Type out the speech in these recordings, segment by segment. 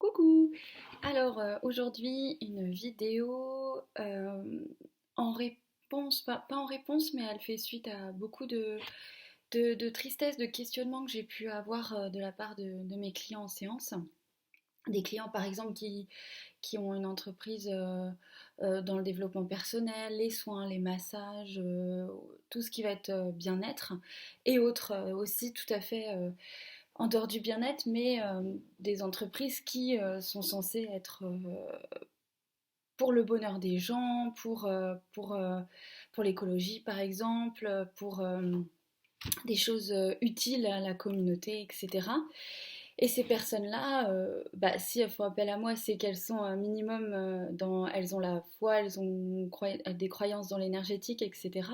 Coucou! Alors aujourd'hui une vidéo en réponse, pas en réponse, mais elle fait suite à beaucoup de tristesse, de questionnements que j'ai pu avoir de la part de mes clients en séance. Des clients par exemple qui ont une entreprise dans le développement personnel, les soins, les massages, tout ce qui va être bien-être et autres aussi tout à fait en dehors du bien-être, mais des entreprises qui sont censées être pour le bonheur des gens, pour l'écologie par exemple, pour des choses utiles à la communauté, etc. Et ces personnes-là, si elles font appel à moi, c'est qu'elles sont un minimum elles ont la foi, elles ont des croyances dans l'énergétique, etc.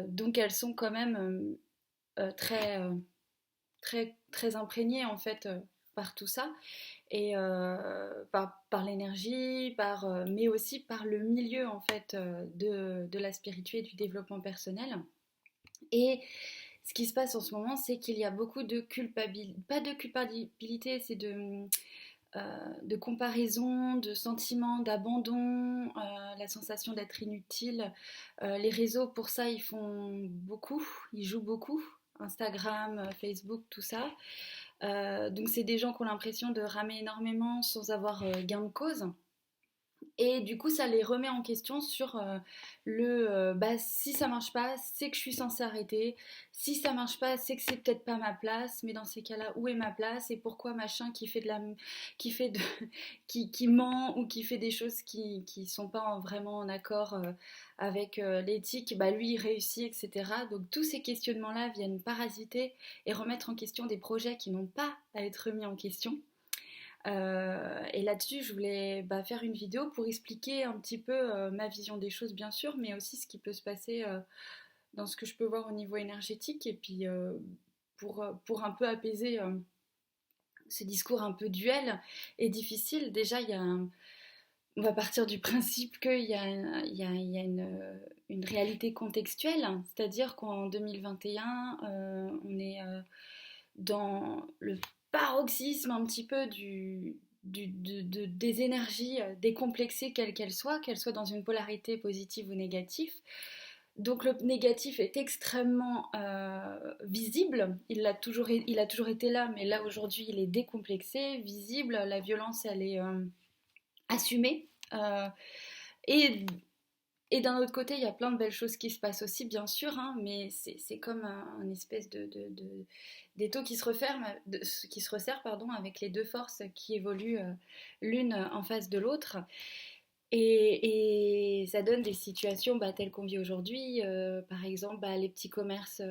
Donc elles sont quand même très imprégnées en fait par tout ça et par l'énergie, mais aussi par le milieu en fait de la spiritualité et du développement personnel. Et ce qui se passe en ce moment, c'est qu'il y a beaucoup de culpabilité, pas de culpabilité, c'est de comparaison, de sentiment d'abandon, la sensation d'être inutile. Les réseaux, pour ça, ils font beaucoup, ils jouent beaucoup. Instagram, Facebook, tout ça. Donc c'est des gens qui ont l'impression de ramer énormément sans avoir gain de cause. Et du coup, ça les remet en question sur si ça marche pas, c'est que je suis censée arrêter. Si ça marche pas, c'est que c'est peut-être pas ma place. Mais dans ces cas-là, où est ma place et pourquoi machin qui fait de, qui ment ou qui fait des choses qui sont pas vraiment en accord avec l'éthique, bah lui il réussit, etc. Donc tous ces questionnements-là viennent parasiter et remettre en question des projets qui n'ont pas à être remis en question. Et là-dessus, je voulais faire une vidéo pour expliquer un petit peu ma vision des choses, bien sûr, mais aussi ce qui peut se passer dans ce que je peux voir au niveau énergétique, et puis pour un peu apaiser ce discours un peu duel et difficile. Déjà, on va partir du principe qu'il y a une réalité contextuelle, c'est-à-dire qu'en 2021, on est dans le paroxysme un petit peu des énergies décomplexées, qu'elles soient dans une polarité positive ou négative. Donc le négatif est extrêmement visible, il a toujours été là, mais là aujourd'hui il est décomplexé, visible, la violence elle est assumée. Et et d'un autre côté, il y a plein de belles choses qui se passent aussi, bien sûr, hein, mais c'est comme un espèce d'étau qui se resserre pardon, avec les deux forces qui évoluent l'une en face de l'autre. Et ça donne des situations telles qu'on vit aujourd'hui. Par exemple, les petits commerces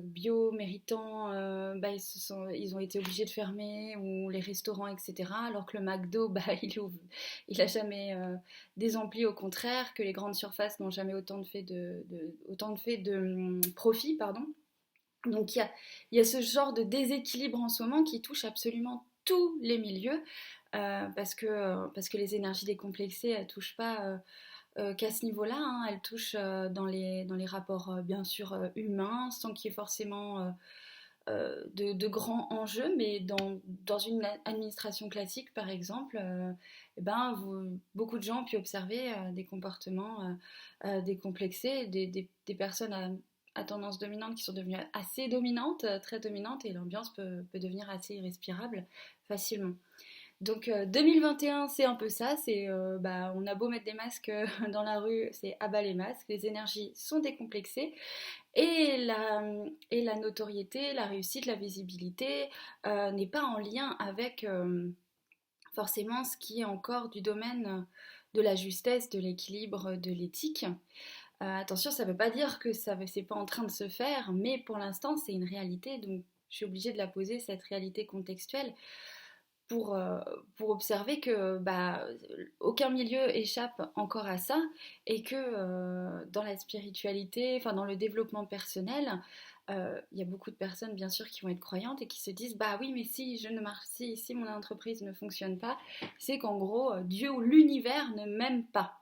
bio, méritants, ils ont été obligés de fermer, ou les restaurants, etc. Alors que le McDo, il a jamais désempli, au contraire, que les grandes surfaces n'ont jamais autant de fait de profit, pardon. Donc il y a ce genre de déséquilibre en ce moment qui touche absolument tous les milieux parce que les énergies décomplexées, elles ne touchent pas qu'à ce niveau-là, hein, elles touchent dans les rapports bien sûr humains, sans qu'il y ait forcément de grands enjeux, mais dans une administration classique par exemple, beaucoup de gens ont pu observer des comportements décomplexés, des personnes à tendance dominante qui sont devenues assez dominantes, très dominantes, et l'ambiance peut devenir assez irrespirable facilement. Donc 2021, c'est un peu ça, on a beau mettre des masques dans la rue, c'est abat les masques, les énergies sont décomplexées et la notoriété, la réussite, la visibilité n'est pas en lien avec forcément ce qui est encore du domaine de la justesse, de l'équilibre, de l'éthique. Attention, ça ne veut pas dire que c'est pas en train de se faire, mais pour l'instant c'est une réalité, donc je suis obligée de la poser, cette réalité contextuelle, pour, euh, pour observer que aucun milieu échappe encore à ça, et que dans la spiritualité, enfin dans le développement personnel, il y a beaucoup de personnes bien sûr qui vont être croyantes et qui se disent bah oui, mais si mon entreprise ne fonctionne pas, c'est qu'en gros Dieu ou l'univers ne m'aime pas.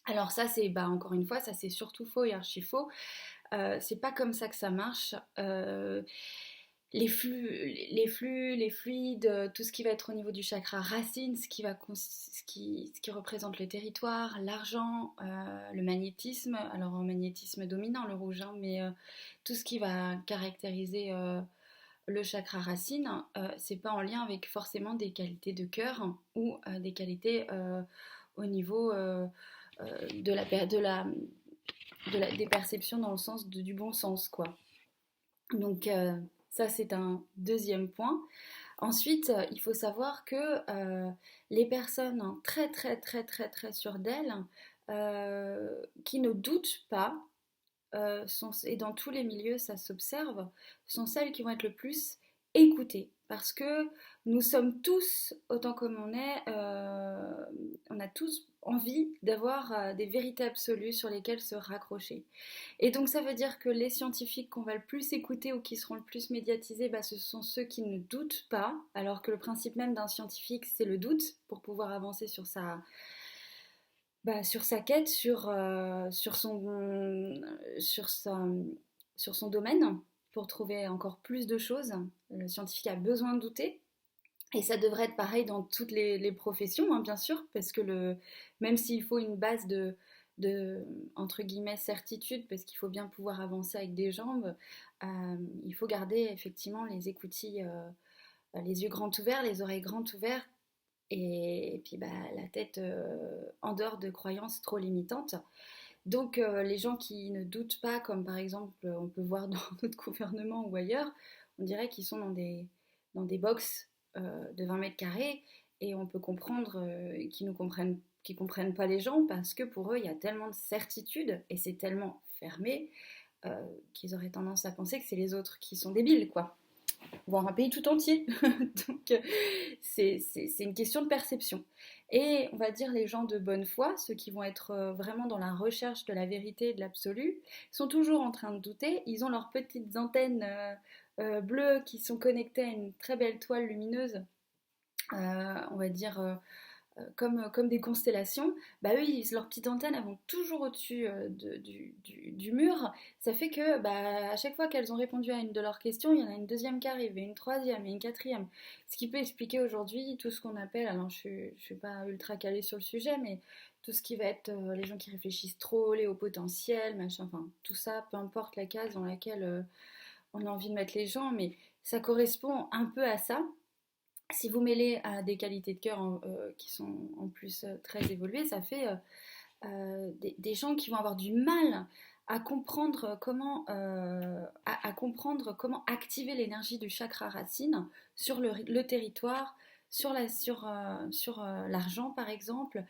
Alors ça c'est encore une fois, ça c'est surtout faux et archi faux. C'est pas comme ça que ça marche. les fluides, tout ce qui va être au niveau du chakra racine, ce qui représente le territoire, l'argent, le magnétisme, alors un magnétisme dominant, le rouge, hein, mais tout ce qui va caractériser le chakra racine, c'est pas en lien avec forcément des qualités de cœur ou des qualités au niveau de des perceptions dans le sens du bon sens, quoi. Donc ça, c'est un deuxième point. Ensuite, il faut savoir que les personnes très très très très très sûres d'elles, qui ne doutent pas, et dans tous les milieux ça s'observe, sont celles qui vont être le plus écoutées. Parce que nous sommes tous, autant comme on est, on a tous envie d'avoir des vérités absolues sur lesquelles se raccrocher. Et donc ça veut dire que les scientifiques qu'on va le plus écouter ou qui seront le plus médiatisés, bah, ce sont ceux qui ne doutent pas, alors que le principe même d'un scientifique, c'est le doute pour pouvoir avancer sur sa quête, sur son domaine, pour trouver encore plus de choses. Le scientifique a besoin de douter. Et ça devrait être pareil dans toutes les professions, hein, bien sûr, parce que même s'il faut une base entre guillemets, certitude, parce qu'il faut bien pouvoir avancer avec des jambes, il faut garder effectivement les écoutilles, les yeux grands ouverts, les oreilles grandes ouvertes, et puis bah, la tête en dehors de croyances trop limitantes. Donc les gens qui ne doutent pas, comme par exemple on peut voir dans notre gouvernement ou ailleurs, on dirait qu'ils sont dans des box de 20 mètres carrés, et on peut comprendre qu'ils comprennent pas les gens, parce que pour eux il y a tellement de certitude et c'est tellement fermé qu'ils auraient tendance à penser que c'est les autres qui sont débiles, quoi, voire un pays tout entier. Donc c'est une question de perception. Et on va dire les gens de bonne foi, ceux qui vont être vraiment dans la recherche de la vérité et de l'absolu, sont toujours en train de douter. Ils ont leurs petites antennes bleues qui sont connectées à une très belle toile lumineuse, on va dire comme des constellations. Bah eux, leurs petites antennes, elles vont toujours au-dessus du mur. Ça fait que bah, à chaque fois qu'elles ont répondu à une de leurs questions, il y en a une deuxième qui arrive, et une troisième, et une quatrième. Ce qui peut expliquer aujourd'hui tout ce qu'on appelle, alors je suis pas ultra calée sur le sujet, mais tout ce qui va être les gens qui réfléchissent trop, les hauts potentiels, machin, enfin tout ça, peu importe la case dans laquelle on a envie de mettre les gens, mais ça correspond un peu à ça. Si vous mêlez à des qualités de cœur qui sont en plus très évoluées, ça fait des gens qui vont avoir du mal à comprendre à comprendre comment activer l'énergie du chakra racine sur le territoire, sur l'argent par exemple,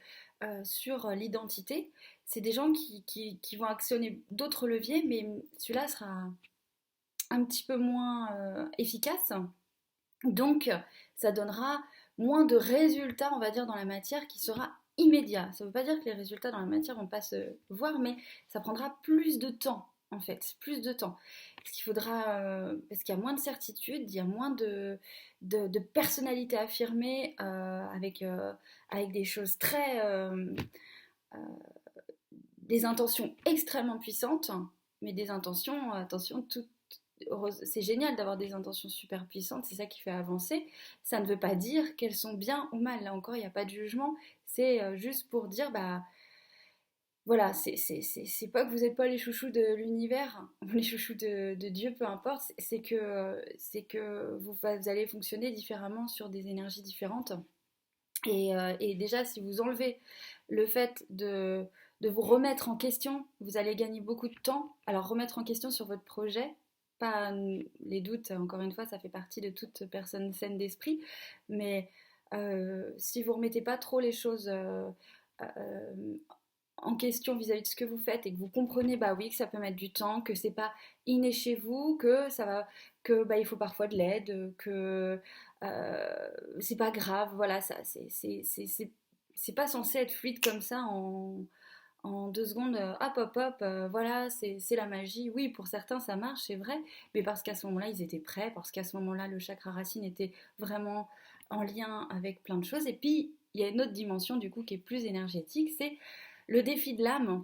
sur l'identité. C'est des gens qui vont actionner d'autres leviers, mais celui-là sera un petit peu moins efficace. Donc, ça donnera moins de résultats, on va dire, dans la matière qui sera immédiat. Ça ne veut pas dire que les résultats dans la matière vont pas se voir, mais ça prendra plus de temps, en fait, plus de temps. Parce qu'il y a moins de certitude, il y a moins de personnalité affirmée, avec des choses des intentions extrêmement puissantes, mais des intentions, attention, c'est génial d'avoir des intentions super puissantes, c'est ça qui fait avancer. Ça ne veut pas dire qu'elles sont bien ou mal. Là encore, il n'y a pas de jugement. C'est juste pour dire, bah voilà, c'est pas que vous n'êtes pas les chouchous de l'univers, les chouchous de Dieu, peu importe. C'est que vous allez fonctionner différemment sur des énergies différentes. Et déjà, si vous enlevez le fait de vous remettre en question, vous allez gagner beaucoup de temps. Alors, remettre en question sur votre projet, pas les doutes, encore une fois, ça fait partie de toute personne saine d'esprit, mais si vous remettez pas trop les choses euh, en question vis-à-vis de ce que vous faites, et que vous comprenez, bah oui, que ça peut mettre du temps, que c'est pas inné chez vous, que ça va, que bah il faut parfois de l'aide, que c'est pas grave, voilà, ça c'est pas censé être fluide comme ça en 2 secondes, hop hop hop, voilà, c'est la magie. Oui, pour certains ça marche, c'est vrai, mais parce qu'à ce moment-là ils étaient prêts, parce qu'à ce moment-là le chakra racine était vraiment en lien avec plein de choses. Et puis il y a une autre dimension du coup qui est plus énergétique, c'est le défi de l'âme.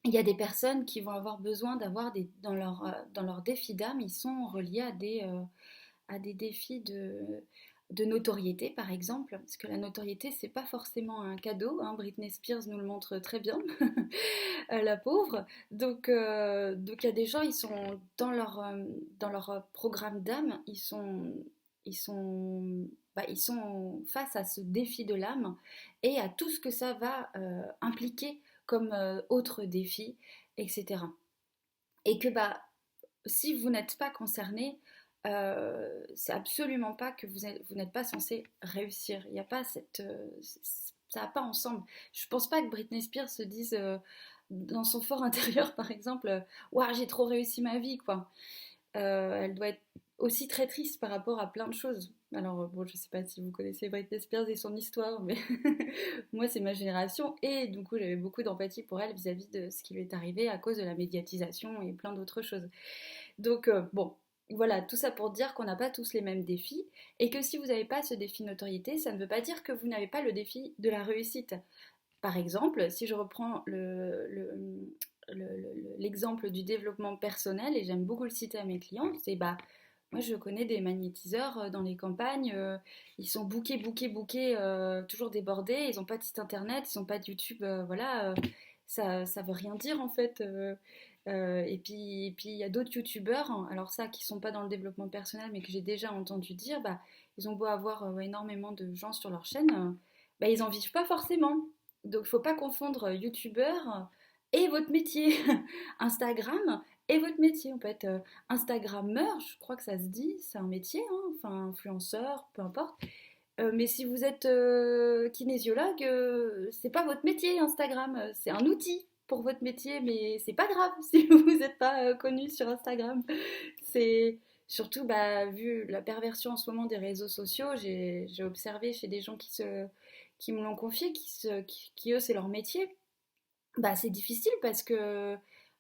Il y a des personnes qui vont avoir besoin d'avoir dans leur défi d'âme, ils sont reliés à des défis de notoriété, par exemple, parce que la notoriété, c'est pas forcément un cadeau, hein. Britney Spears nous le montre très bien, la pauvre. Donc il y a des gens, ils sont dans leur programme d'âme, ils sont face à ce défi de l'âme et à tout ce que ça va impliquer comme autre défi, etc. Et que bah, si vous n'êtes pas concerné, c'est absolument pas que vous n'êtes pas censé réussir. Il n'y a pas ça va pas ensemble. Je pense pas que Britney Spears se dise dans son fort intérieur, par exemple, waouh, j'ai trop réussi ma vie, quoi. Elle doit être aussi très triste par rapport à plein de choses. Alors, bon, je sais pas si vous connaissez Britney Spears et son histoire, mais moi, c'est ma génération, et du coup, j'avais beaucoup d'empathie pour elle vis-à-vis de ce qui lui est arrivé à cause de la médiatisation et plein d'autres choses. Donc, bon, voilà, tout ça pour dire qu'on n'a pas tous les mêmes défis, et que si vous n'avez pas ce défi de notoriété, ça ne veut pas dire que vous n'avez pas le défi de la réussite. Par exemple, si je reprends l'exemple du développement personnel, et j'aime beaucoup le citer à mes clients, c'est bah, moi je connais des magnétiseurs dans les campagnes, ils sont bookés, bookés, bookés, toujours débordés, ils n'ont pas de site internet, ils n'ont pas de YouTube, voilà, ça veut rien dire en fait. Et puis il y a d'autres youtubeurs, hein, alors ça qui sont pas dans le développement personnel mais que j'ai déjà entendu dire, bah, ils ont beau avoir énormément de gens sur leur chaîne, bah, ils en vivent pas forcément. Donc, il ne faut pas confondre youtubeur et votre métier. Instagram et votre métier. En fait, Instagrammeur, je crois que ça se dit, c'est un métier, hein, enfin, influenceur, peu importe. Mais si vous êtes kinésiologue, c'est pas votre métier, Instagram. C'est un outil pour votre métier, mais c'est pas grave si vous n'êtes pas connu sur Instagram. C'est surtout, bah, vu la perversion en ce moment des réseaux sociaux, j'ai observé chez des gens qui me l'ont confié, qui eux, c'est leur métier. Bah, c'est difficile parce que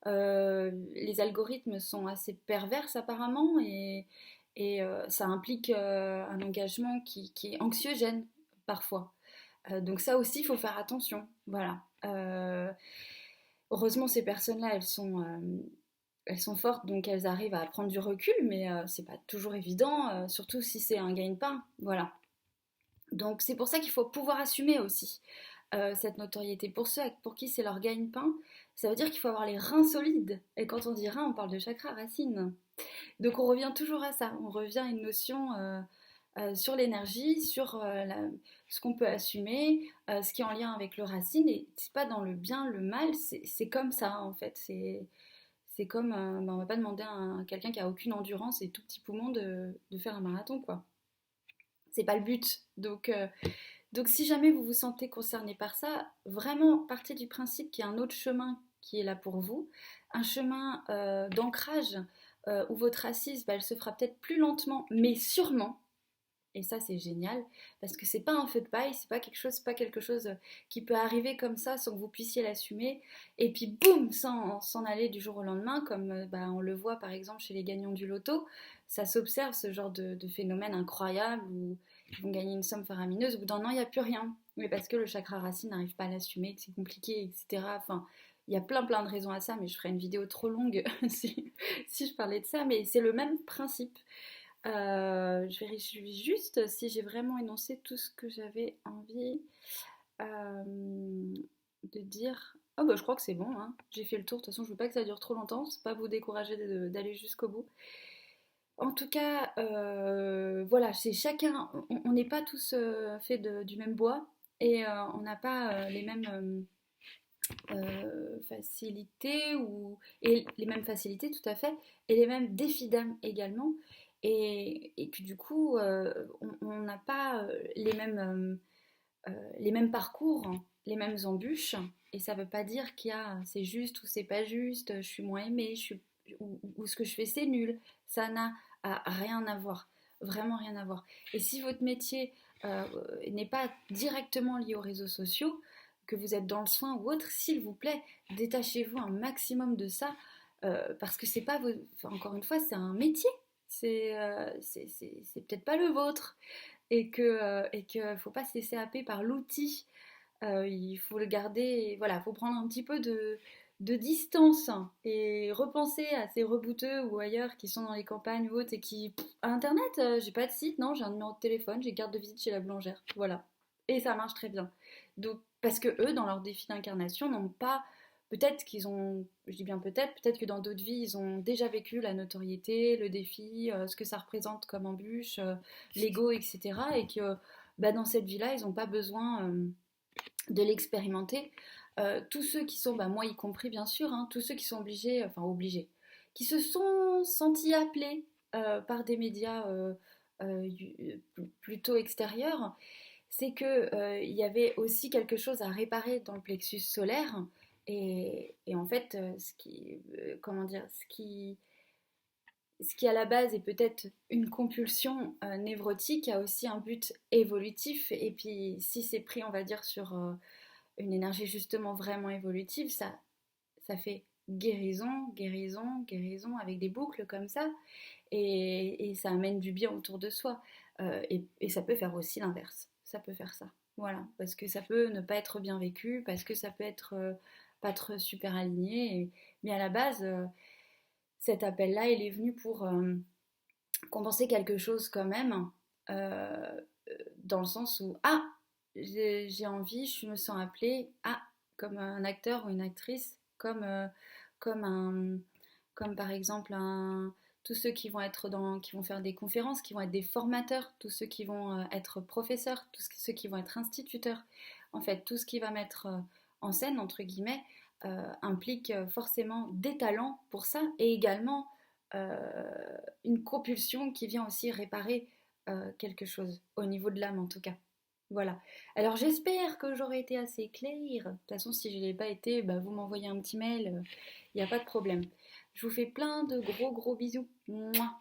les algorithmes sont assez pervers apparemment et ça implique un engagement qui est anxiogène parfois. Donc ça aussi, il faut faire attention. Voilà. Heureusement, ces personnes-là, elles sont fortes, donc elles arrivent à prendre du recul, mais c'est pas toujours évident, surtout si c'est un gagne-pain. Voilà. Donc c'est pour ça qu'il faut pouvoir assumer aussi cette notoriété. Pour ceux pour qui c'est leur gagne-pain, ça veut dire qu'il faut avoir les reins solides. Et quand on dit reins, on parle de chakra racine. Donc on revient toujours à ça. On revient à une notion sur l'énergie, sur ce qu'on peut assumer, ce qui est en lien avec le racine. Et c'est pas dans le bien, le mal, c'est comme ça en fait. C'est comme, ben, on va pas demander à quelqu'un qui a aucune endurance et tout petit poumon de faire un marathon, quoi. C'est pas le but. Donc si jamais vous vous sentez concerné par ça, vraiment partez du principe qu'il y a un autre chemin qui est là pour vous, un chemin d'ancrage où votre assise, bah, elle se fera peut-être plus lentement, mais sûrement. Et ça c'est génial parce que c'est pas un feu de paille, c'est pas quelque chose qui peut arriver comme ça sans que vous puissiez l'assumer et puis boum s'en aller du jour au lendemain comme bah, on le voit par exemple chez les gagnants du loto, ça s'observe ce genre de phénomène incroyable où ils vont gagner une somme faramineuse, au bout d'un an il n'y a plus rien, mais parce que le chakra racine n'arrive pas à l'assumer, que c'est compliqué, etc. Enfin, il y a plein de raisons à ça, mais je ferais une vidéo trop longue si je parlais de ça, mais c'est le même principe. Je vérifie juste si j'ai vraiment énoncé tout ce que j'avais envie de dire. Oh bah je crois que c'est bon, hein. J'ai fait le tour, de toute façon je veux pas que ça dure trop longtemps, c'est pas vous décourager d'aller jusqu'au bout. En tout cas, voilà, c'est chacun, on n'est pas tous faits du même bois et on n'a pas les mêmes facilités et les mêmes facilités tout à fait et les mêmes défis d'âme également et que du coup on n'a pas les mêmes parcours, hein, les mêmes embûches et ça veut pas dire qu'il y a c'est juste ou c'est pas juste, je suis moins aimée, ou ce que je fais c'est nul, ça n'a rien à voir, vraiment rien à voir. Et si votre métier n'est pas directement lié aux réseaux sociaux, que vous êtes dans le soin ou autre, s'il vous plaît, détachez-vous un maximum de ça, parce que c'est pas enfin, encore une fois, c'est un métier, c'est peut-être pas le vôtre, et que faut pas se laisser happer par l'outil. Il faut le garder, voilà, faut prendre un petit peu de distance et repenser à ces rebouteux ou ailleurs qui sont dans les campagnes ou autres et qui, à Internet, j'ai pas de site, non, j'ai un numéro de téléphone, j'ai carte de visite chez la boulangère, voilà. Et ça marche très bien. Donc, parce que eux, dans leur défi d'incarnation, n'ont pas, peut-être qu'ils ont, je dis bien peut-être que dans d'autres vies, ils ont déjà vécu la notoriété, le défi, ce que ça représente comme embûche, l'ego, etc. Et que bah, dans cette vie-là, ils n'ont pas besoin de l'expérimenter. Tous ceux qui sont, bah, moi y compris bien sûr, hein, tous ceux qui sont obligés, enfin obligés, qui se sont sentis appelés par des médias plutôt extérieurs, c'est que il y avait aussi quelque chose à réparer dans le plexus solaire. Et en fait, comment dire, ce qui à la base est peut-être une compulsion névrotique a aussi un but évolutif. Et puis si c'est pris, on va dire, sur une énergie justement vraiment évolutive, ça fait guérison, guérison, guérison avec des boucles comme ça. Et ça amène du bien autour de soi. Et ça peut faire aussi l'inverse. Ça peut faire ça. Voilà. Parce que ça peut ne pas être bien vécu, parce que ça peut être pas être super aligné. Mais à la base, cet appel-là, il est venu pour compenser quelque chose quand même. euh, Dans le sens où, ah, j'ai envie, je me sens appelée, ah, comme un acteur ou une actrice, comme un, comme par exemple tous ceux qui vont qui vont faire des conférences, qui vont être des formateurs, tous ceux qui vont être professeurs, tous ceux qui vont être instituteurs. En fait, tout ce qui va mettre en scène, entre guillemets, implique forcément des talents pour ça et également une compulsion qui vient aussi réparer quelque chose, au niveau de l'âme en tout cas. Voilà. Alors j'espère que j'aurai été assez claire. De toute façon, si je ne l'ai pas été, bah, vous m'envoyez un petit mail, il n'y a pas de problème. Je vous fais plein de gros gros bisous. Mouah.